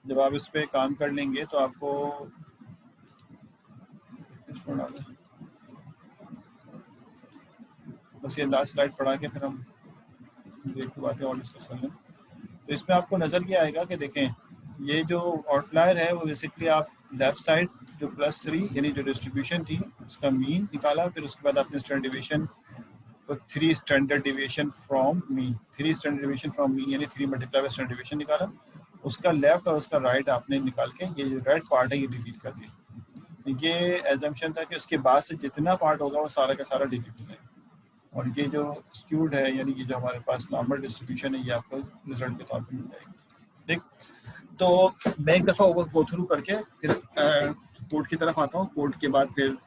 जब आप इस पे काम कर लेंगे तो आपको बस ये लास्ट स्लाइड पढ़ा के फिर हम देख बातें और डिस्कस कर लें। तो इसमें आपको नज़र क्या आएगा कि देखें, ये जो आउटलायर है वो बेसिकली आप लेफ्ट साइड जो +3 यानी जो डिस्ट्रीब्यूशन थी उसका मीन निकाला, फिर उसके बाद आपने स्टैंडर्ड डिवीजन तो 3 standard division from mean, 3 standard division from mean यानी 3 मल्टीप्लाई बाय स्टैंडर्ड डिवीजन निकाला, उसका लेफ्ट और उसका राइट आपने निकाल के ये जो राइट पार्ट है ये डिलीट कर दिया। ये एजम्पशन था कि उसके बाद से जितना पार्ट होगा वो सारा का सारा डिलीट हो जाएगा, और ये जो स्क्यूड है यानी कि जो हमारे पास नॉर्मल डिस्ट्रीब्यूशन है ये आपको रिजल्ट के तौर पर मिल जाएगी। ठीक, तो मैं एक दफ़ा ओवर गो थ्रू करके फिर कोड की तरफ आता हूँ, कोड के बाद फिर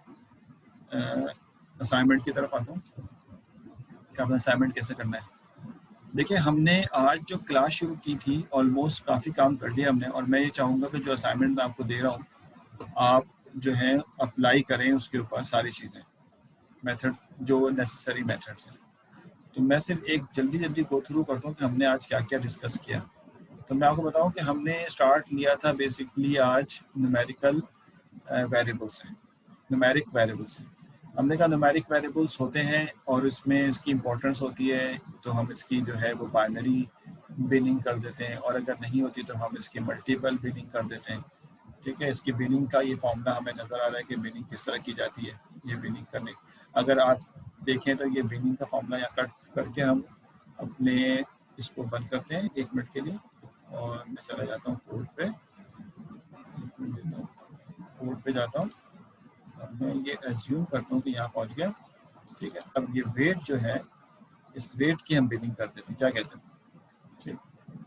असाइनमेंट की तरफ आता हूँ कि आपने असाइनमेंट कैसे करना है। देखिए, हमने आज जो क्लास शुरू की थी ऑलमोस्ट काफ़ी काम कर लिया हमने, और मैं ये चाहूँगा कि जो असाइनमेंट मैं आपको दे रहा हूँ आप जो है अप्लाई करें उसके ऊपर सारी चीज़ें, मेथड जो नेसेसरी मेथड्स हैं। तो मैं सिर्फ एक जल्दी गो थ्रू करता हूँ कि हमने आज क्या क्या डिस्कस किया। तो मैं आपको बताऊँ कि हमने स्टार्ट लिया था बेसिकली आज न्यूमेरिकल वेरिएबल्स हैं, न्यूमेरिक वेरिएबल्स हैं। हमने कहा न्यूमेरिक वेरिएबल्स होते हैं और इसमें इसकी इंपॉर्टेंस होती है, तो हम इसकी जो है वो बाइनरी बिनिंग कर देते हैं, और अगर नहीं होती तो हम इसकी मल्टीपल बिनिंग कर देते हैं। ठीक है, इसकी बिनिंग का ये फॉर्मूला हमें नज़र आ रहा है कि बिनिंग किस तरह की जाती है। ये बिनिंग करने, अगर आप देखें तो ये बिनिंग का फॉर्मूला यहाँ कट करके हम अपने इसको बंद करते हैं 1 मिनट के लिए, और मैं चला जाता हूँ कोड पे, 1 मिनट देता हूँ, कोड पे जाता हूँ और मैं ये एज्यूम करता हूँ कि यहाँ पहुँच गया। ठीक है, अब ये वेट जो है इस वेट की हम बिनिंग कर देते हैं, क्या कहते हैं, ठीक,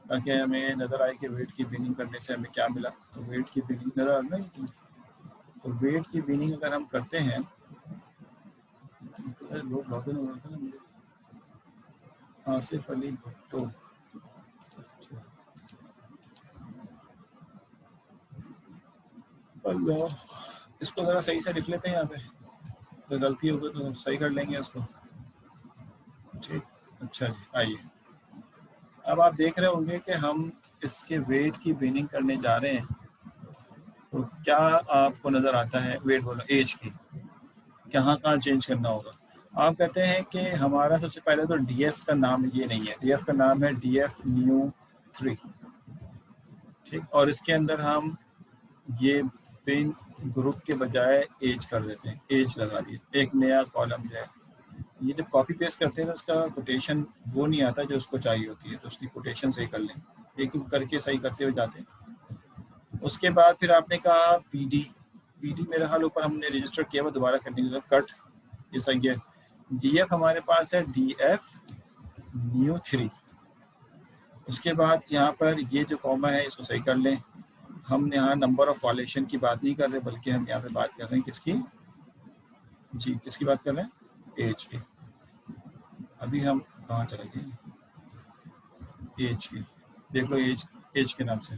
ताकि हमें नज़र आए कि वेट की बिनिंग करने से हमें क्या मिला। तो वेट की बिनिंग नज़र आ रहा है, तो वेट की बिनिंग अगर हम करते हैं तो लोग लॉगिन हो रहा था ना मुझे, आसिफ अली भुट्टो, अल्लाह, इसको ज़रा सही से लिख लेते हैं यहाँ पे, तो गलती होगी तो सही कर लेंगे इसको। ठीक, अच्छा जी, आइए अब आप देख रहे होंगे कि हम इसके वेट की बिनिंग करने जा रहे हैं। तो क्या आपको नज़र आता है, वेट बोलो एज की, कहाँ चेंज करना होगा। आप कहते हैं कि हमारा सबसे पहले तो डीएफ का नाम ये नहीं है, डीएफ का नाम है डीएफ न्यू 3। ठीक, और इसके अंदर हम ये बिन ग्रुप के बजाय एज कर देते हैं, एज लगा दिए, एक नया कॉलम जो है। ये जब कॉपी पेस्ट करते हैं तो उसका कोटेशन वो नहीं आता जो उसको चाहिए होती है, तो उसकी कोटेशन सही कर लें, एक एक करके सही करते हुए जाते हैं। उसके बाद फिर आपने कहा पीडी, पीडी मेरे हाल ऊपर हमने रजिस्टर किया हुआ, दोबारा करने के लिए कट, ये सही है। डीएफ हमारे पास है डीएफ न्यू 3। उसके बाद यहाँ पर ये जो कॉमा है इसको सही कर लें। हम यहाँ नंबर ऑफ वायलेशन की बात नहीं कर रहे, बल्कि हम यहाँ पे बात कर रहे हैं किसकी, जी किसकी बात कर रहे हैं, एज की। अभी हम कहाँ चले गए, एज की, देख लो एज, एज के नाम से।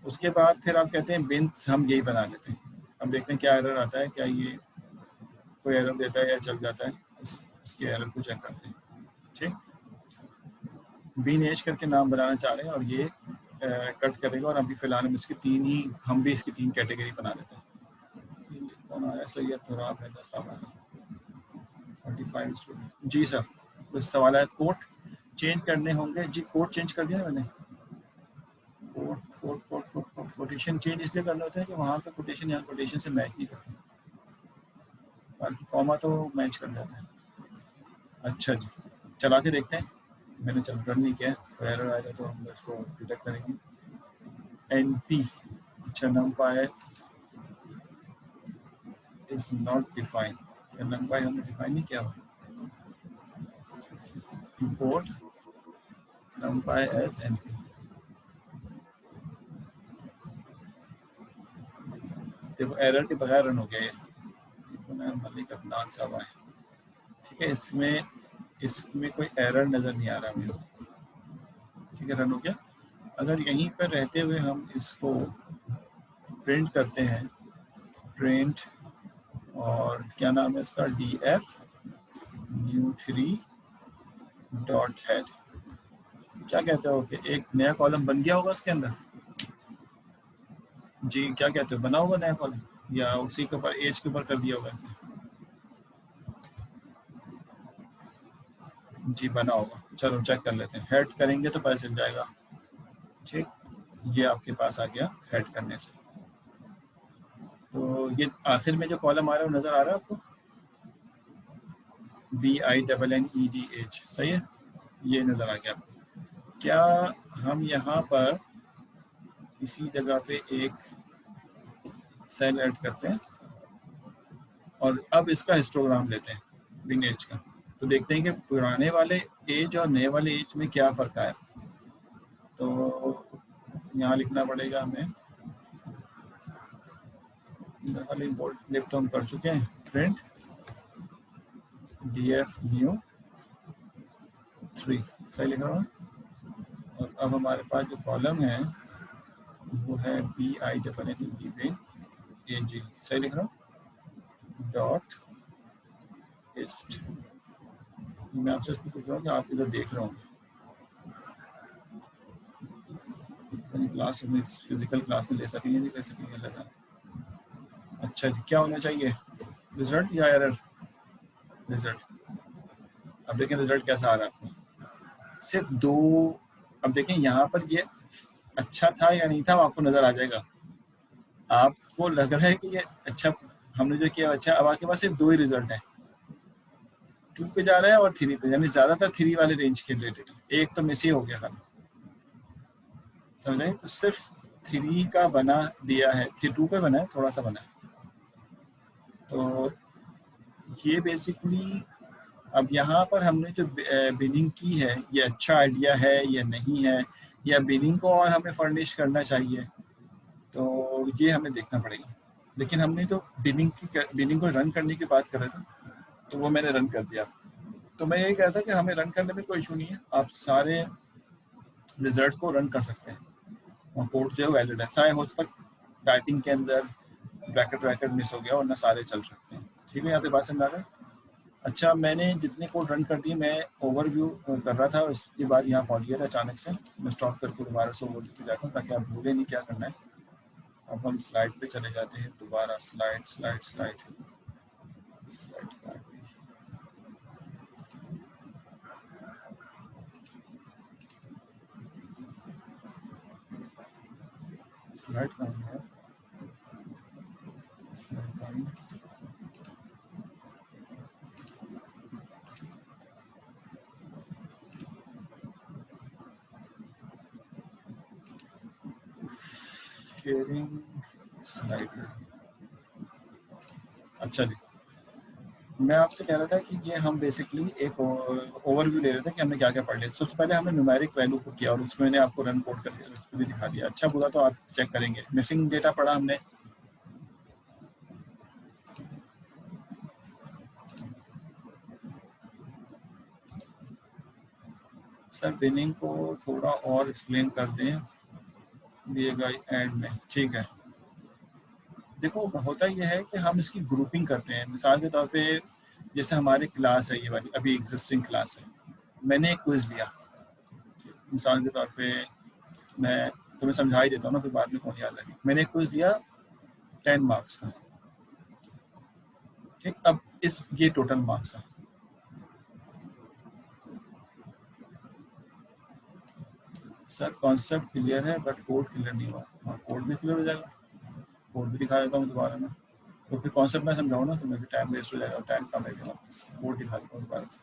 उसके बाद फिर आप कहते हैं बिन, हम यही बना लेते हैं। अब देखते हैं क्या एरर आता है, क्या ये कोई एरर देता है या चल जाता है, इसके एरर को चेक करते हैं। ठीक, बिन एज करके नाम बनाना चाह रहे हैं और ये कट करेगा, और अभी फिलहाल हम इसकी तीन ही, हम भी इसकी 3 कैटेगरी बना देते हैं। कौन आया, सैयद तुराब है, 10 सवाल 45 स्टूडेंट, जी सर कुछ सवाल है। कोड चेंज करने होंगे जी, कोड चेंज कर दिया ना मैंने, कोटेशन चेंज इसलिए करना होता है कि वहाँ का कोटेशन यहाँ कोटेशन से मैच नहीं करता, बाकी कॉमा तो मैच कर जाता है। अच्छा जी, चला के देखते हैं, मैंने चल रन नहीं किया, तो एरर आएगा तो हम इसको डिटेक्ट करेंगे। NP, अच्छा numpy is not defined, numpy हमने डिफाइन नहीं किया। इंपोर्ट numpy एज NP, देखो एरर के बगैर रन हो गया ये, मलिक अदनान साहब आए। ठीक है, इसमें कोई एरर नज़र नहीं आ रहा मुझे। ठीक है, रन हो गया। अगर यहीं पर रहते हुए हम इसको प्रिंट करते हैं, प्रिंट और क्या नाम है इसका, DF न्यू 3 डॉट हेड, क्या कहते हो कि एक नया कॉलम बन गया होगा इसके अंदर। जी क्या कहते हो, बना होगा नया कॉलम या उसी के ऊपर एज के ऊपर कर दिया होगा इसने? जी बना होगा, चलो चेक कर लेते हैं, हेड करेंगे तो पता चल जाएगा। ठीक, ये आपके पास आ गया हेड करने से। तो ये आखिर में जो कॉलम आ रहा है वो नज़र आ रहा है आपको, BINNEDH, सही है, ये नज़र आ गया आपको। क्या हम यहाँ पर इसी जगह पे एक सेल ऐड करते हैं और अब इसका हिस्टोग्राम लेते हैं बिन एज का, तो देखते हैं कि पुराने वाले एज और नए वाले एज में क्या फ़र्क आया। तो यहाँ लिखना पड़ेगा हमें, वाली बोल्ड लिप तो हम कर चुके हैं, प्रिंट DF न्यू 3, सही लिख रहा हूँ। और अब हमारे पास जो कॉलम है वो है BINNEDAG, सही लिख रहा हूँ, डॉट टेस्ट। मैं आपसे इसलिए पूछ रहा हूँ कि आप इधर देख रहे होंगे, क्लास में फिजिकल क्लास में ले सकेंगे नहीं ले सकेंगे लगा। अच्छा जी, क्या होना चाहिए, रिजल्ट या एरर? रिजल्ट। अब देखें रिजल्ट कैसा आ रहा है आपको, सिर्फ 2। अब देखें यहाँ पर ये अच्छा था या नहीं था, आपको नज़र आ जाएगा। आपको लग रहा है कि ये अच्छा हमने जो किया अच्छा, अब आपके पास सिर्फ 2 ही रिजल्ट है, 2 पे जा रहा है और 3 पे, यानी ज़्यादातर 3 वाले रेंज के रिलेटेड, एक तो मिस ही हो गया खाली, समझ, तो सिर्फ 3 का बना दिया है, 2 पे बना है, थोड़ा सा बना है। तो ये बेसिकली अब यहाँ पर हमने जो बिनिंग की है, ये अच्छा आइडिया है या नहीं है, या बिनिंग को और हमें फर्निश करना चाहिए, तो ये हमें देखना पड़ेगा। लेकिन हमने तो बिनिंग को रन करने की बात कर रहे थे, तो वो मैंने रन कर दिया। तो मैं यही कहता कि हमें रन करने में कोई इशू नहीं है, आप सारे रिजल्ट को रन कर सकते हैं और कोड जो है वैलिड है, चाहे हो तक टाइपिंग के अंदर ब्रैकेट मिस हो गया, वरना सारे चल सकते हैं। ठीक है, यहाँ पे बात समझ आ रहा है। अच्छा, मैंने जितने कोड रन कर दिए, मैं ओवरव्यू कर रहा था, उसके बाद यहाँ पहुँच गया था अचानक से, मैं स्टॉप करके दोबारा से ओवरव्यू पे जाता हूँ ताकि आप भूलें नहीं क्या करना है। अब हम स्लाइड पे चले जाते हैं दोबारा, slide slide slide slide slide कहाँ है, स्लाइड कहाँ है? Sharing slide. अच्छा जी, मैं आपसे कह रहा था कि ये हम बेसिकली एक ओवरव्यू ले रहे थे कि हमने क्या क्या पढ़ लिया। सबसे पहले हमने न्यूमेरिक वैल्यू को किया और उसमें मैंने आपको रन कोड करके उसको भी दिखा दिया। अच्छा बुरा तो आप चेक करेंगे। मिसिंग डेटा पढ़ा हमने, सर बिनिंग को थोड़ा और एक्सप्लेन कर दें दिएगा एंड में, ठीक है। देखो होता यह है कि हम इसकी ग्रुपिंग करते हैं, मिसाल के तौर पे जैसे हमारी क्लास है, ये वाली अभी एग्जिस्टिंग क्लास है, मैंने एक क्विज लिया, मिसाल के तौर पे मैं तुम्हें समझा ही देता हूँ ना, फिर बाद में कौन याद रखें। मैंने एक क्विज लिया 10 मार्क्स का, ठीक। अब इस ये टोटल मार्क्स है, सर कॉन्सेप्ट क्लियर है बट कोड क्लियर नहीं हुआ। हाँ, कोड भी क्लियर हो जाएगा, कोड भी दिखा देता हूँ दोबारा में। तो फिर कॉन्सेप्ट मैं समझाऊँ ना, तो मेरे टाइम वेस्ट हो जाएगा, टाइम कम लगेगा, कोड दिखा देता हूँ दोबारा से।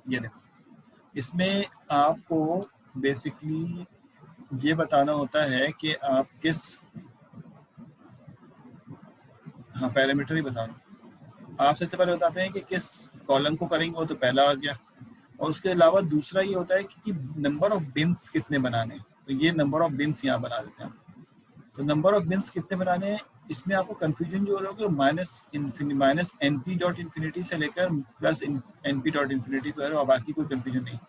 ये देखो, इसमें आपको बेसिकली ये बताना होता है कि आप किस, हाँ पैरामीटर ही बता रहा हूँ। आप सबसे पहले बताते हैं कि किस कॉलम को करेंगे, वो तो पहला आ गया। और उसके अलावा दूसरा ये होता है कि नंबर ऑफ बिन्स कितने बनाने हैं, तो ये नंबर ऑफ बिन्स यहाँ बना देते हैं। तो नंबर ऑफ बिन्स कितने बनाने हैं, इसमें आपको कंफ्यूजन जो हो रहा है माइनस NP डॉट इन्फिनिटी से लेकर प्लस NP डॉट इन्फिनिटी पर, और बाकी कोई कंफ्यूजन नहीं।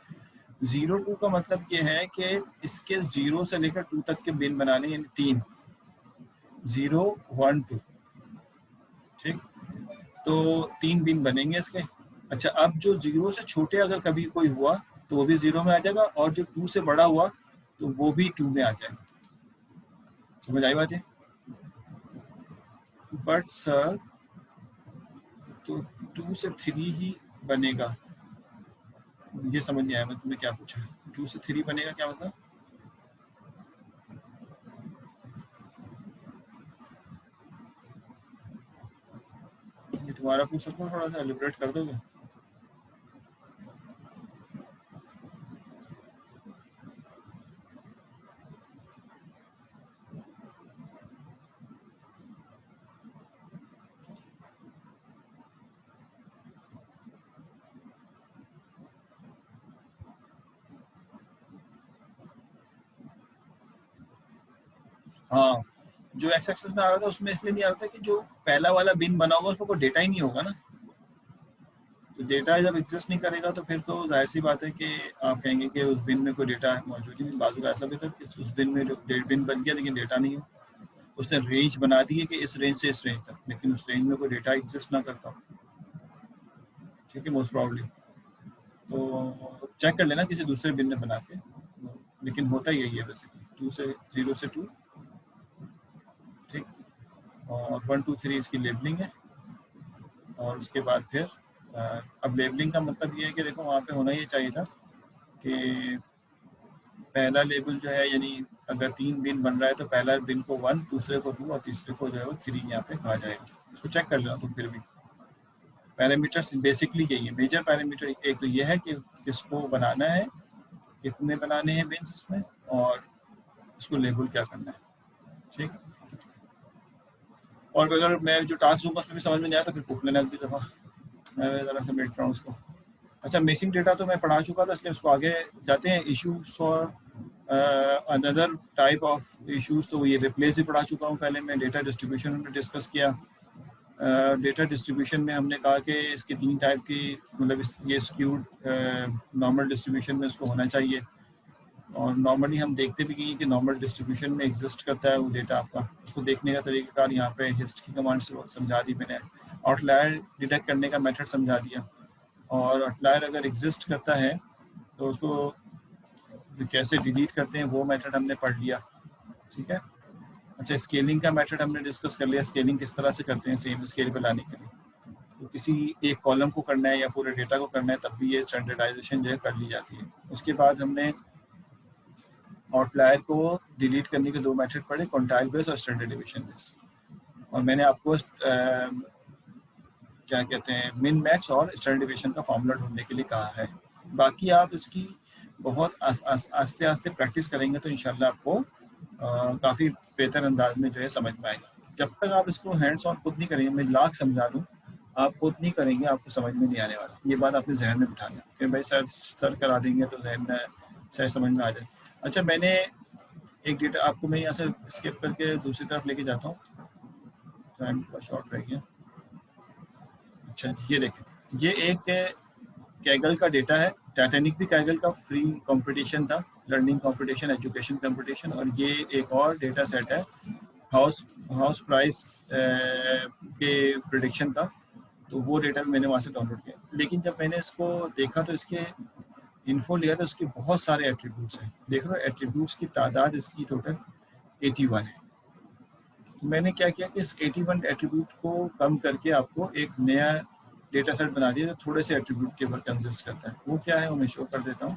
0 2 का मतलब ये है कि इसके 0 से लेकर 2 तक के बिन बनाने, यानी 3, 0 1 2, ठीक। तो 3 बिन बनेंगे इसके। अच्छा, अब जो 0 से छोटे अगर कभी कोई हुआ तो वो भी 0 में आ जाएगा, और जो 2 से बड़ा हुआ तो वो भी 2 में आ जाएगा। समझ आई बात है? बट सर तो 2 से 3 ही बनेगा, ये समझ नहीं आया मैं तुमने क्या पूछा है। 2 से 3 बनेगा क्या मतलब? ये तुम्हारा पूछ सकता हूँ, थोड़ा सा एलिब्रेट कर दोगे? हाँ, जो एक्स एक्सेस में आ रहा था उसमें इसलिए नहीं आ रहा था कि जो पहला वाला बिन बना होगा उसमें कोई डेटा ही नहीं होगा ना। तो डेटा जब एग्जिस्ट नहीं करेगा तो फिर तो जाहिर सी बात है कि आप कहेंगे कि उस बिन में कोई डेटा मौजूद ही नहीं। बाजू का ऐसा भी था कि उस बिन में बिन बन गया लेकिन डेटा नहीं हो। उसने रेंज बना दी है कि इस रेंज से इस रेंज तक, लेकिन उस रेंज में कोई डेटा एग्जिस्ट ना करता। ठीक है, मोस्ट प्रॉब्ली तो चेक कर लेना किसी दूसरे बिन ने बना के, लेकिन होता ही यही है वैसे। 2 से 0 से 2, ठीक। और 1 2 3 इसकी लेबलिंग है। और उसके बाद फिर अब लेबलिंग का मतलब ये है कि देखो वहाँ पे होना ये चाहिए था कि पहला लेबल जो है, यानी अगर 3 बिन बन रहा है तो पहला बिन को 1, दूसरे को 2 और तीसरे को जो है वो 3 यहाँ पे कहा जाएगा। इसको चेक कर लेना तुम फिर भी। पैरामीटर्स बेसिकली यही है, मेजर पैरामीटर एक तो ये है कि किसको बनाना है, कितने बनाने हैं बिन्स उसमें, और उसको लेबल क्या करना है। ठीक। और अगर मैं जो टास्क दूंगा उसमें भी समझ में नहीं आया तो फिर पूछ लेना अगली दफ़ा, मैं ज़रा सा मिट रहा हूँ उसको। अच्छा, मिसिंग डेटा तो मैं पढ़ा चुका था, इसलिए उसको आगे जाते हैं। इशूज और अनदर टाइप ऑफ इशूज, तो ये रिप्लेस भी पढ़ा चुका हूँ पहले मैं। डेटा डिस्ट्रीब्यूशन हमने डिस्कस किया। डेटा डिस्ट्रीब्यूशन में हमने कहा कि इसके 3 टाइप की, मतलब ये स्क्यूड नॉर्मल डिस्ट्रीब्यूशन में इसको होना चाहिए। और नॉर्मली हम देखते भी कि नॉर्मल डिस्ट्रीब्यूशन में एग्जिस्ट करता है वो डेटा आपका। उसको देखने का तरीक़ाकार यहाँ पे हिस्ट की कमांड से समझा दी मैंने। आउटलायर डिटेक्ट करने का मेथड समझा दिया। और आउटलायर अगर एग्जिस्ट करता है तो उसको कैसे डिलीट करते हैं वो मेथड हमने पढ़ लिया। ठीक है। अच्छा, स्केलिंग का मेथड हमने डिस्कस कर लिया, स्केलिंग किस तरह से करते हैं सेम स्केल पे लाने के लिए। तो किसी एक कॉलम को करना है या पूरे डेटा को करना है तब भी ये स्टैंडर्डाइजेशन जो है कर ली जाती है। उसके बाद हमने आउटलायर को डिलीट करने के 2 मेथड पढ़े, क्वांटाइल बेस और स्टैंडर्ड डिवीजन बेस। और मैंने आपको क्या कहते हैं मिन मैक्स और स्टैंडर्ड डिवीजन का फॉर्मूला ढूंढने के लिए कहा है। बाकी आप इसकी बहुत आस्ते आस्ते प्रैक्टिस करेंगे तो इंशाल्लाह आपको काफ़ी बेहतर अंदाज में जो है समझ में आएगा। जब तक आप इसको हैंड्स ऑन खुद नहीं करेंगे, मैं लाख समझा लूँ, आप खुद नहीं करेंगे आपको समझ में नहीं आने वाला। ये बात अपने जहन में बिठा लें कि भाई सर करा देंगे तो जहन में शायद समझ में आ जाए। अच्छा, मैंने एक डेटा आपको, मैं यहाँ से स्किप करके दूसरी तरफ लेके जाता हूँ, टाइम का शॉर्ट रह गया। अच्छा, ये देखें, ये एक कैगल का डेटा है। टाइटैनिक भी कैगल का फ्री कंपटीशन था, लर्निंग कंपटीशन, एजुकेशन कंपटीशन। और ये एक और डेटा सेट है हाउस प्राइस के प्रिडिक्शन का। तो वो डेटा भी मैंने वहाँ से डाउनलोड किया। लेकिन जब मैंने इसको देखा तो इसके इन्फो लिया तो इसके बहुत सारे एट्रीब्यूट्स हैं। देख लो, एट्रीब्यूट्स की तादाद इसकी टोटल 81 है। तो मैंने क्या किया कि इस 81 एट्रीब्यूट को कम करके आपको एक नया डेटा सेट बना दिया जो थोड़े से एट्रीब्यूट के ऊपर कंसिस्ट करता है। वो क्या है वो मैं शो कर देता हूँ,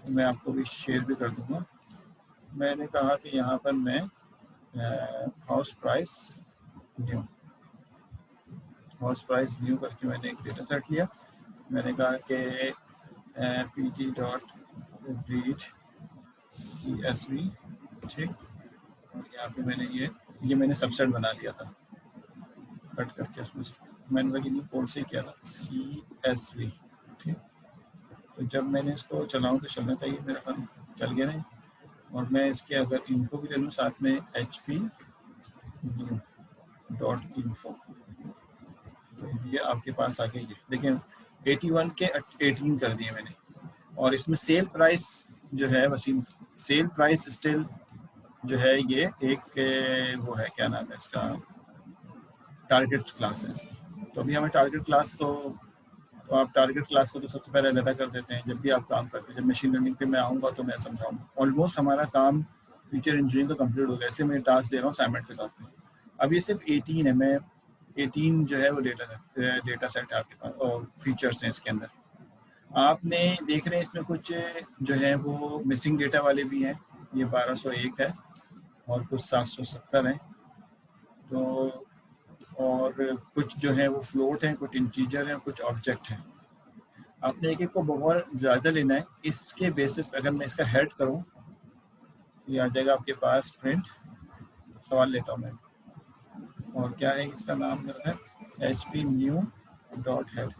मैं आपको भी शेयर भी कर दूंगा। मैंने कहा कि यहाँ पर मैं हाउस प्राइस न्यू करके मैंने एक डेटा सेट लिया। मैंने कहा कि P T dot read CSV, ठीक। और यहाँ पे मैंने ये मैंने सबसेट बना लिया था कट करके, उसमें से मैनुअली नहीं कोड से ही किया था, CSV, ठीक। तो जब मैंने इसको चलाऊँ तो चलना चाहिए मेरा ख्याल, चल गया नहीं। और मैं इसके अगर इनको भी ले लूँ साथ में HP न्यू डॉट इन्फो, तो ये आपके पास आ गई है। देखें 81 के 18 कर दिए मैंने। और इसमें सेल प्राइस जो है वसीम, सेल प्राइस स्टिल जो है ये एक वो है, क्या नाम है इसका, टारगेट क्लास है इसकी। तो अभी हमें टारगेट क्लास तो आप टारगेट क्लास को तो सबसे पहले अलग कर देते हैं जब भी आप काम करते हैं। जब मशीन लर्निंग पे मैं आऊँगा तो मैं समझाऊँगा। ऑलमोस्ट हमारा काम फीचर इंजीनियरिंग का कंप्लीट हो गया, इसलिए मैं टास्क दे रहा हूँ असाइनमेंट के तौर पे। अब ये सिर्फ 18 है, मैं 18 जो है वो डेटा सेट है आपके पास और फीचर्स हैं इसके अंदर। आपने देख रहे हैं इसमें कुछ जो है वो मिसिंग डेटा वाले भी हैं, ये 1201 है और कुछ 770 हैं, तो और कुछ जो है वो फ्लोट हैं, कुछ इंटीजर हैं, कुछ ऑब्जेक्ट हैं। आपने एक एक को बहुत ज़्यादा लेना है। इसके बेसिस पे अगर मैं इसका हेड करूँ, ये आ जाएगा आपके पास प्रिंट, सवाल लेता हूँ मैं, और क्या है इसका नाम मेरा है HP न्यू डॉट हेड।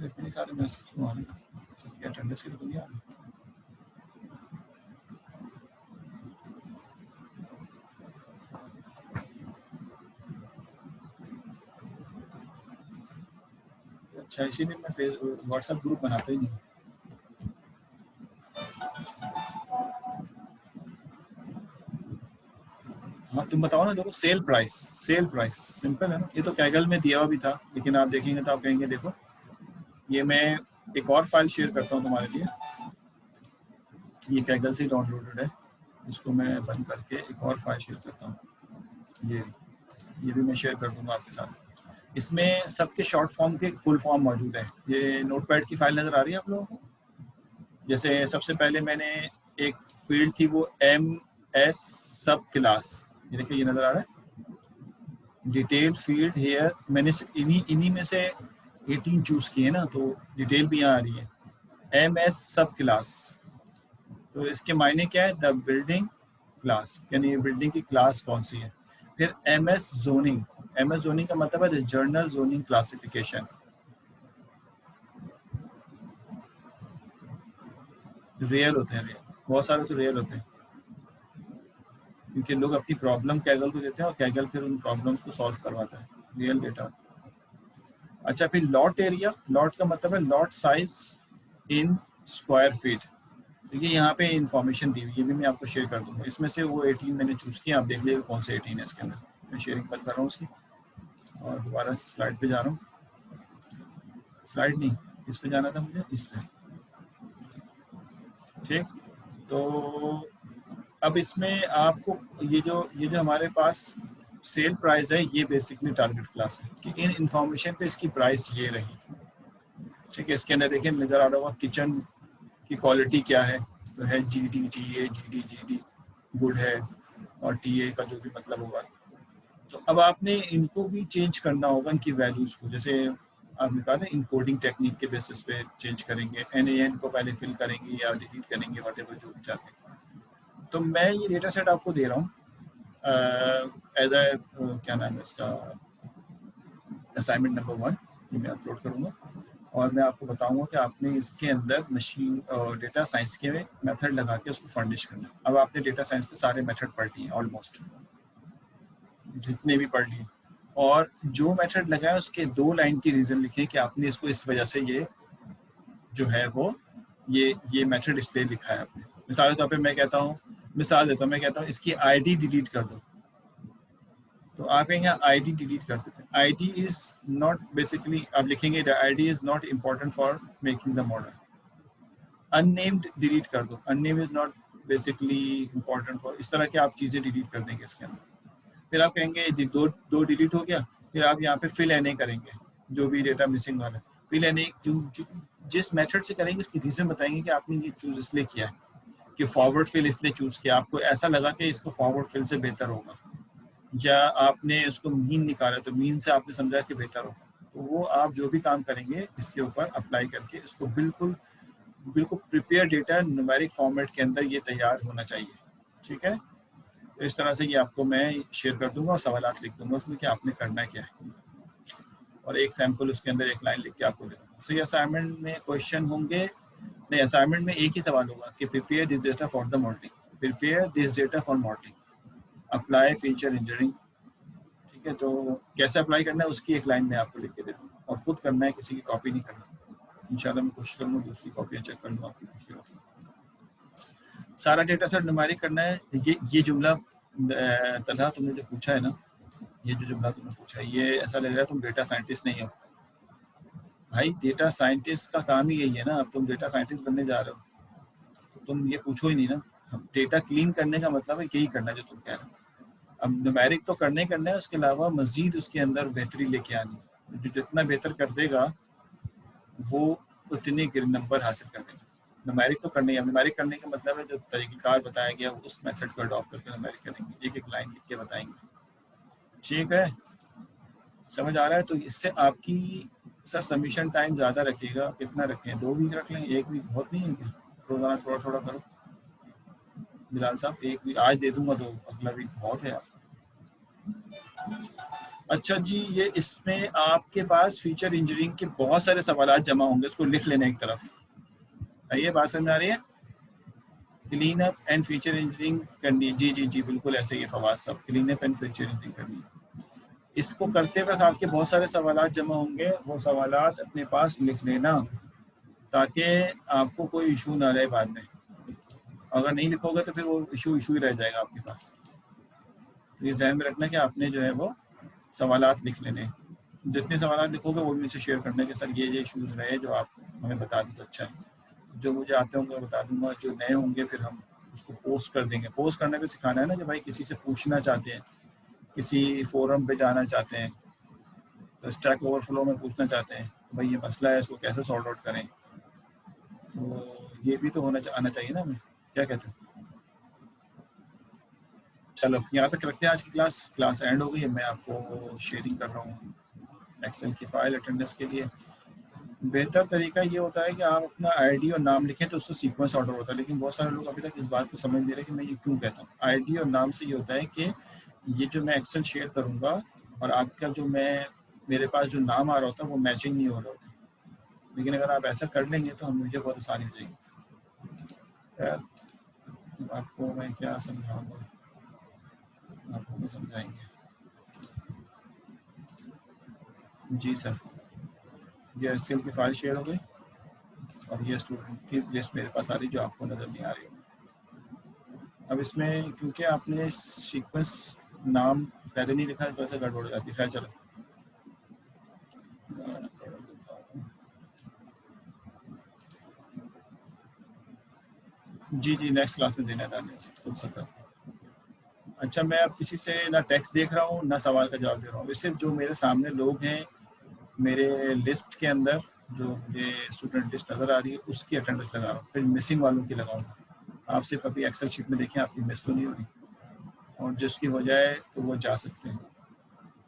इतने सारे मैसेज क्यों आ रहे हैं, सबके अटेंडेंस की तो नहीं आ रही। अच्छा, इसीलिए मैं व्हाट्सएप ग्रुप बनाता ही नहीं। हाँ तुम बताओ ना, देखो सेल प्राइस सिंपल है ना, ये तो कैगल में दिया हुआ भी था, लेकिन आप देखेंगे तो आप कहेंगे देखो, ये मैं एक और फाइल शेयर करता हूँ तुम्हारे लिए, ये कैगल से डाउनलोडेड है, इसको मैं बंद करके एक और फाइल शेयर करता हूँ, ये भी मैं शेयर कर दूंगा आपके साथ। इसमें सबके शॉर्ट फॉर्म के फुल फॉर्म मौजूद है। ये नोटपैड की फाइल नज़र आ रही है आप लोगों को? जैसे सबसे पहले मैंने एक फील्ड थी वो MS सब क्लास, ये देखिए ये नज़र आ रहा है, डिटेल फील्ड हेयर, मैंने इन्हीं में से 18 चूज़ किए ना, तो डिटेल भी यहाँ आ रही है, MS सब क्लास। तो इसके मायने क्या है, द बिल्डिंग क्लास, यानी ये बिल्डिंग की क्लास कौन सी है। फिर MS जोनिंग का मतलब है जर्नल जोनिंग क्लासिफिकेशन। रियल होते हैं, रियल, बहुत सारे तो रियल होते हैं, क्योंकि लोग अपनी प्रॉब्लम कैगल को देते हैं और कैगल फिर उन प्रॉब्लम्स को सॉल्व करवाता है, रियल डेटा। अच्छा, फिर लॉट एरिया, लॉट का मतलब है lot size in square feet. तो ये यहाँ पे इंफॉर्मेशन दी हुई, ये भी मैं आपको शेयर कर दूंगा। इसमें से वो 18 मैंने चूज़ किया, आप देख लीजिए कौन से 18 है इसके अंदर। मैं शेयरिंग बंद कर रहा हूँ उसकी और दोबारा से स्लाइड पे जा रहा हूँ, स्लाइड नहीं, इस पे जाना था मुझे, इस पे, ठीक। तो अब इसमें आपको ये जो हमारे पास सेल प्राइस है, ये बेसिकली टारगेट क्लास है कि इन इंफॉर्मेशन पे इसकी प्राइस ये रही, ठीक है। इसके अंदर देखिए नज़र आ रहा होगा किचन की क्वालिटी क्या है, तो है GD GD गुड है, और TA का जो भी मतलब होगा। तो अब आपने इनको भी चेंज करना होगा, इनकी वैल्यूज़ को, जैसे आपने कहा था इनकोडिंग टेक्निक के बेसिस पे चेंज करेंगे, NaN को पहले फिल करेंगे या डिलीट करेंगे, वटेवर जो भी चाहते हैं। तो मैं ये डेटा सेट आपको दे रहा हूँ एज ए क्या नाम है इसका, असाइनमेंट नंबर 1, ये मैं अपलोड करूँगा और मैं आपको बताऊंगा कि आपने इसके अंदर मशीन और डेटा साइंस के मेथड लगा के उसको फर्निश करना। अब आपने डेटा साइंस के सारे मेथड पढ़ लिए ऑलमोस्ट, जितने भी पढ़ लिए, और जो मेथड लगाए उसके 2 लाइन की रीज़न लिखें कि आपने इसको इस वजह से ये जो है वो ये मेथड इसलिए लिखा है आपने। मिसाल के तौर पे मैं कहता हूँ, मिसाल देता हूँ, मैं कहता हूँ इसकी ID डिलीट कर दो, तो आप यहाँ ID डिलीट कर देते हैं। ID इज नॉट बेसिकली, आप लिखेंगे ID is not important for making the model. Unnamed delete कर दो, unname is not basically important for, इस तरह की आप चीज़ें डिलीट कर देंगे इसके अंदर। फिर आप कहेंगे दो डिलीट हो गया, फिर आप यहाँ पे फिल एन ए करेंगे, जो भी डेटा मिसिंग वाला है फिल एन ए, जिस मेथड से करेंगे उसकी रीज़न बताएंगे कि आपने ये चूज़ इसलिए किया है कि फॉरवर्ड फिल इसलिए चूज़ किया, आपको ऐसा लगा कि इसको फॉरवर्ड फिल से बेहतर होगा, या आपने उसको मीन निकाला तो मीन से आपने समझा कि बेहतर होगा। तो वो आप जो भी काम करेंगे इसके ऊपर अप्लाई करके इसको बिल्कुल बिल्कुल प्रिपेयर डेटा न्यूमेरिक फॉर्मेट के अंदर ये तैयार होना चाहिए, ठीक है। तो इस तरह से ये आपको मैं शेयर कर दूंगा और सवालात लिख दूंगा उसमें कि आपने करना क्या है, और एक सैम्पल उसके अंदर एक लाइन लिख के आपको दे दूंगा। सो ये असाइनमेंट में क्वेश्चन होंगे, नहीं असाइनमेंट में एक ही सवाल होगा कि prepare this data for the modelling, prepare this data for modelling, apply feature engineering, ठीक है। तो कैसे अप्लाई करना है उसकी एक लाइन में आपको लिख के दे दूँगा, और खुद करना है, किसी की कॉपी नहीं करना। इंशाल्लाह मैं कोशिश करूँगा दूसरी कॉपियाँ चेक कर लूँ आपकी लिखी हुई। सारा डेटा सेट न्यूमेरिक करना है। ये जुमला तलहा तुमने जो पूछा है ना, ये जो जुमला तुमने पूछा है, ये ऐसा लग रहा है तुम डेटा साइंटिस्ट नहीं हो। भाई डेटा साइंटिस्ट का काम ही यही है ना, अब तुम डेटा साइंटिस्ट बनने जा रहे हो तो तुम ये पूछो ही नहीं ना डेटा क्लीन करने का मतलब है यही करना जो तुम कह रहे हो। अब न्यूमेरिक तो करना ही करना है, उसके अलावा मजीद उसके अंदर बेहतरी लेके आनी, जो जितना बेहतर कर देगा वो उतने नंबर हासिल कर देगा। न्यूमेरिक तो करने ही, न्यूमेरिक करने का मतलब है जो तरीक़ेकार बताया गया उस मेथड को अडॉप्ट करके न्यूमेरिक करेंगे, एक एक लाइन लिख के बताएंगे। ठीक है, समझ आ रहा है? तो इससे आपकी सर सबमिशन टाइम ज़्यादा रखिएगा। कितना रखें, 2 वीक रख लें? 1 वीक बहुत नहीं है क्या? रोज़ाना थोड़ा थोड़ा करो बिलाल साहब। 1 वीक आज दे दूंगा तो अगला वीक बहुत है यार। अच्छा जी, ये इसमें आपके पास फीचर इंजीनियरिंग के बहुत सारे सवाल जमा होंगे, उसको लिख लेना एक तरफ। ये बात समझ आ रही है? Clean up and feature engineering करनी है। जी जी जी बिल्कुल ऐसे ही है फवाद साहब, clean up and feature engineering करनी है। इसको करते वक्त आपके बहुत सारे सवाल जमा होंगे, वो सवाल अपने पास लिख लेना ताकि आपको कोई इशू ना रहे बाद में। अगर नहीं लिखोगे तो फिर वो इशू ही रह जाएगा आपके पास। तो ये ध्यान में रखना कि आपने जो है वो सवालात लिख लेने, जितने सवाल लिखोगे वो भी मुझसे शेयर करने के सर ये इशूज़ रहे जो आप हमें बता दें तो अच्छा है। जो मुझे आते होंगे बता दूंगा, जो नए होंगे फिर हम उसको पोस्ट कर देंगे। पोस्ट करने पे सिखाना है ना, कि भाई किसी से पूछना चाहते हैं, किसी फोरम पे जाना चाहते हैं, तो स्टैक ओवरफ्लो में पूछना चाहते हैं भाई ये मसला है, इसको कैसे सॉल्व आउट करें, तो ये भी तो आना चाहिए ना हमें। क्या कहते हैं? चलो यहाँ तक रखते हैं आज की क्लास एंड हो गई है। मैं आपको शेयरिंग कर रहा हूँ एक्सेल की फाइल अटेंडेंस के लिए। बेहतर तरीका ये होता है कि आप अपना आईडी और नाम लिखें तो उससे सीक्वेंस ऑर्डर होता है, लेकिन बहुत सारे लोग अभी तक इस बात को समझ नहीं रहे कि मैं ये क्यों कहता हूँ। आईडी और नाम से ये होता है कि ये जो मैं एक्सेल शेयर करूँगा और आपका जो मेरे पास जो नाम आ रहा होता है वो मैचिंग नहीं हो रहा होता, लेकिन अगर आप ऐसा कर लेंगे तो हम मुझे बहुत आसानी हो जाएगी। यार आपको मैं क्या समझाऊँगा, आपको समझाएंगे। जी सर, ये एक्सेल की फाइल शेयर हो गई और ये स्टूडेंट की लिस्ट मेरे पास आ रही जो आपको नज़र नहीं आ रही। अब इसमें क्योंकि आपने सीक्वेंस नाम पहले नहीं लिखा है तो ऐसे गड़बड़ हो जाती है। खैर चलो, जी जी नेक्स्ट क्लास में देना था खुद सकता। अच्छा, मैं अब किसी से ना टेक्स्ट देख रहा हूँ ना सवाल का जवाब दे रहा हूँ, सिर्फ जो मेरे सामने लोग हैं मेरे लिस्ट के अंदर, जो मुझे स्टूडेंट लिस्ट नज़र आ रही है उसकी अटेंडेंस लगा रहा हूँ, फिर मिसिंग वालों की लगाऊंगा। आप सिर्फ अभी एक्सेल शीट में देखें आपकी मिस तो नहीं हो रही, और जिसकी हो जाए तो वो जा सकते हैं।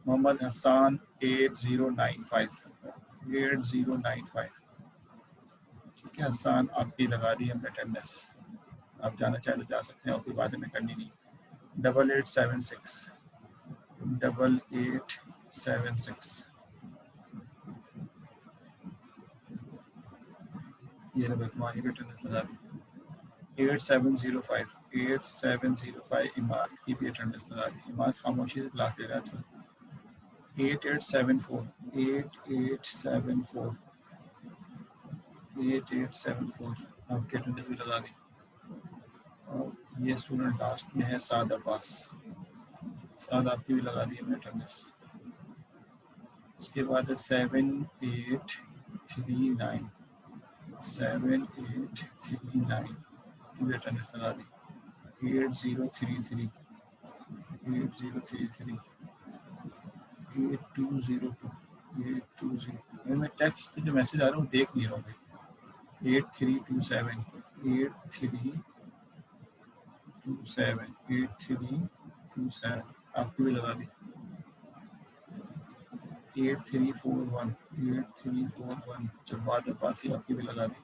मोहम्मद हसान 8095 ठीक है हसान, आपकी लगा दी हमने अटेंडेंस। आप जाना चाहें तो जा सकते हैं और कोई बात हमें करनी नहीं। 8876 ये तुम्हारी भी अटेंडेंस लगा दी। 8705 इमाद की भी अटेंडेंस लगा दी। इमाद खामोशी से क्लास ले रहा था। 8874 आपकी अटेंडेंस भी लगा दी। और ये स्टूडेंट लास्ट में है साद अब्बास, साद आपकी भी लगा दी हमने अटेंडेंस। उसके बाद है 7839 की भी अटेंडेंस लगा दी। 8033 8202 मैं टेक्स्ट पे जो मैसेज आ रहा हूँ देख नहीं रहा हूँ भाई। 8327 आपकी भी लगा दी। 8341 जवाद अब्बासी आपकी भी लगा दी।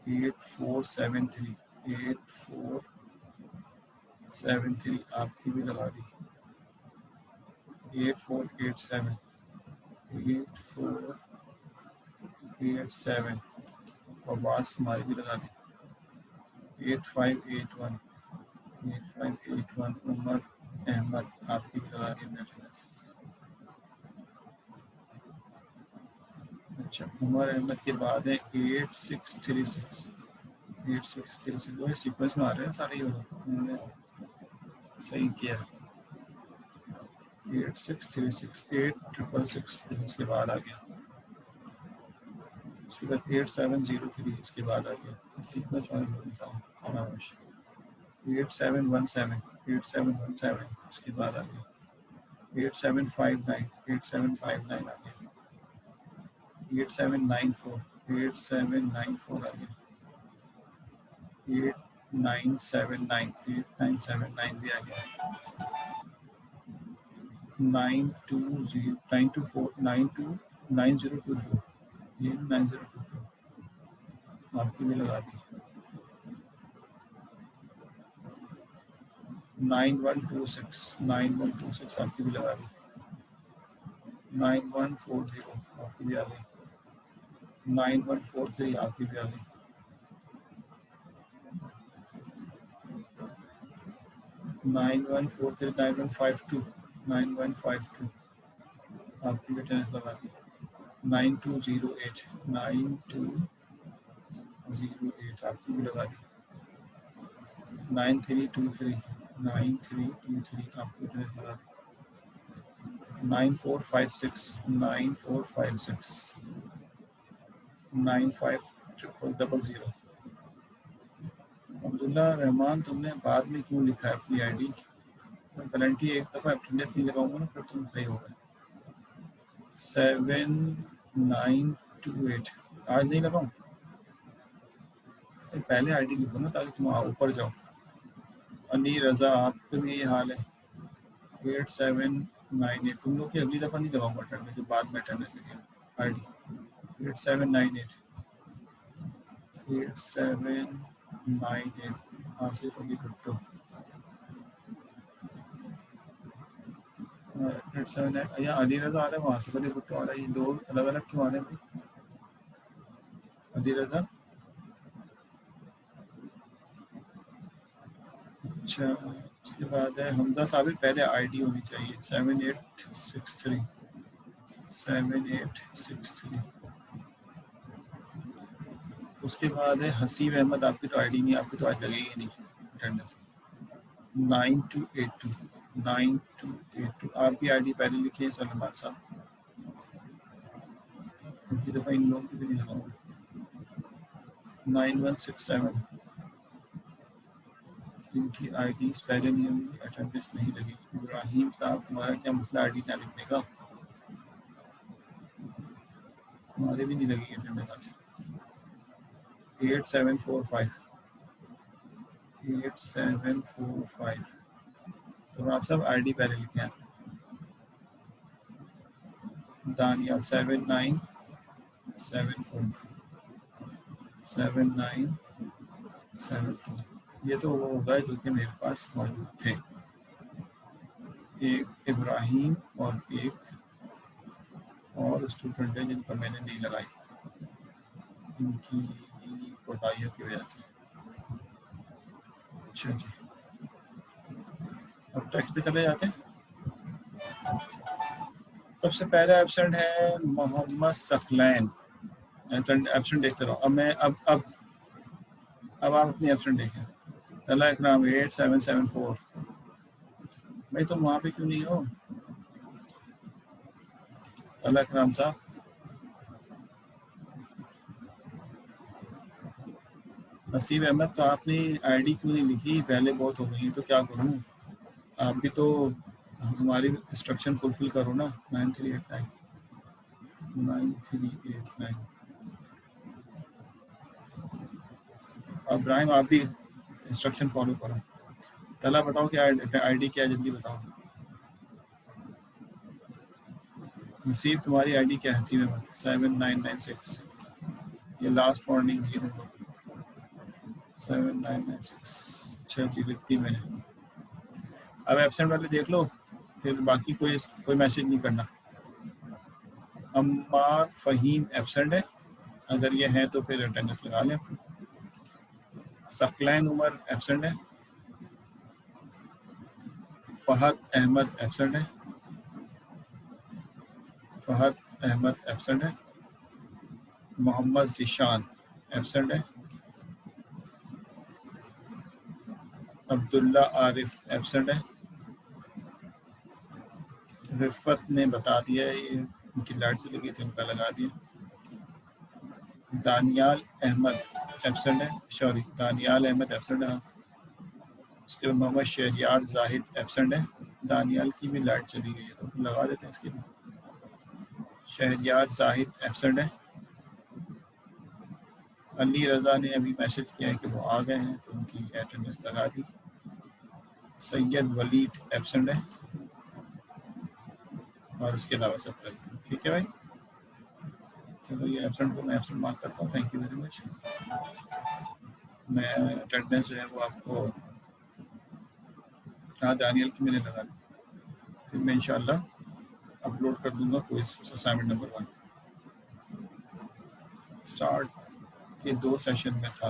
8473 आपकी भी लगा दी। 8487 अब्बास हमारी भी लगा दी। 8581 उमर अहमद आपकी भी लगा दी अटेंडेंस। अच्छा, उमर अहमद के बाद है 8636 वो सीक्वेंस में आ रहे हैं सारे, उन्होंने सही किया। 8636 इसके बाद आ गया, उसके बाद 8703 इसके बाद आ गया सीक्वेंस वाले। 8717 8717, उसके बाद आ गया 8759 8759 आ गया 8794 8794 आ गया 8979 8979 भी आ गया 920 924 92 9024 ये 9024 आपकी भी लगा दी 9126 9126 आपकी भी लगा दी 9140 आपकी भी आ गई 9143 आपकी भी आ गई 9143 9152 9152 आपकी भी टेंस लगा दी 9208 9208 आपकी भी लगा दी 9323 9323 आपकी टेंस लगा दी 9456 9456 9500 अब्दुल्ला रहमान, तुमने बाद में क्यों लिखा है अपनी आईडी? मैं गारंटी एक दफ़ा अटेंडेंस नहीं लगाऊंगा ना, फिर तुम सही होगा 7928 आज नहीं लगाऊं, पहले आईडी लिखो ना ताकि तुम ऊपर जाओ। अली रजा, आपका भी ये हाल है 8798 तुम लोग की अगली दफ़ा नहीं लगाऊंगा अटेंडेंस, जो बाद में अटेंडेंस लगे आईडी 8798 8798 आसिफ अली भुट्टो 87 या अली रजा आ रहा है, वहाँ आसिफ अली भुट्टो आ रहा है, ये दो अलग अलग क्यों आ रहे हैं भाई? अली रजा, अच्छा उसके बाद है हमजा साबिर, पहले आईडी होनी चाहिए 7863 7863। उसके बाद है हसीब अहमद, आपकी तो आईडी नहीं, आपकी तो आज लगेगी नहीं अटेंडेंस 9282 9282 आपकी आईडी पहले लिखिए सलमान साहब, अगली दफ़ा इन लोगों की भी नहीं लगाऊंगा 9167 इनकी आईडी पहले नहीं होंगी, अटेंडेंस नहीं लगी। इब्राहिम साहब, तुम्हारा क्या मसला आईडी ना लिखने का? हमारे भी नहीं लगी अटेंडेंस आज। 8745 8745 तो आप सब आईडी पहले लिखे हैं। दानिया 7974 7974 ये तो वो होगा जो कि मेरे पास मौजूद थे। एक इब्राहिम और एक और स्टूडेंट है जिन पर मैंने नहीं लगाई इनकी कोताहियों की वजह से। अच्छा जी, अब टेक्स्ट पे चले जाते हैं। सबसे पहला एब्सेंट है मोहम्मद सखलैन, एब्सेंट देखते रहो। अब मैं अब आप अपनी एब्सेंट देखें। तला इकराम 8774 भाई तुम वहाँ पे क्यों नहीं हो? तला इकराम साहब, नसीब अहमद, तो आपने आईडी क्यों नहीं लिखी? पहले बहुत हो गई, तो क्या करूँ? आप भी तो हमारी इंस्ट्रक्शन फुलफिल करो ना। 9389 9389 इब्राहिम, आप भी इंस्ट्रक्शन फॉलो करो। तला बताओ क्या आईडी क्या है, जल्दी बताओ। नसीब, तुम्हारी आईडी क्या है? हसीब अहमद 7996, ये लास्ट वार्निंग दी तुम लोग 7996। अच्छा जी, लिखती मैंने। अब एब्सेंट वाले देख लो, फिर बाकी कोई मैसेज नहीं करना। अम्मार फ़हीम एब्सेंट है, अगर ये है तो फिर अटेंडेंस लगा लें। सकलैन उमर एब्सेंट है। फहद अहमद एब्सेंट है। फहद अहमद एब्सेंट है। मोहम्मद ज़िशान एब्सेंट है। अब्दुल्ला आरिफ एब्सेंट है। रिफत ने बता दिया, ये उनकी लाइट से लगी थी, उनका लगा दिया। दानियाल अहमद एब्सेंट है, सॉरी दानियाल अहमद एब्सेंट है। उसके बाद मोहम्मद शहरियार जाहिद एबसेंट है। दानियाल की भी लाइट चली गई है, तो लगा देते हैं इसके लिए। शहरियार जाहिद एबसेंट है। अली रज़ा ने अभी मैसेज किया है कि वो आ गए हैं, तो उनकी अटेंडेंस लगा दी। सैयद वलीद एबसेंट है और इसके अलावा सब कर। ठीक है भाई, चलो ये एबसेंट को मैं एबसेंट मार्क करता हूँ। Thank you very much. मैं अटेंडेंस जो है वो आपको, हाँ दानियल की मैंने लगा दी, फिर मैं इंशाल्लाह अपलोड कर दूंगा क्विज असाइनमेंट नंबर 1। स्टार्ट के 2 सेशन में था।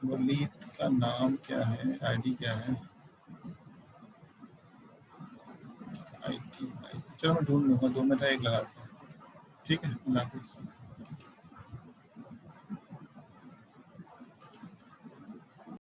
वलीद का नाम क्या है, आईडी क्या है? आईटी, चलो मैं ढूंढ लूँगा, 2 में था, 1 लगा देता हूँ। ठीक है, अल्लाह हाफिज़।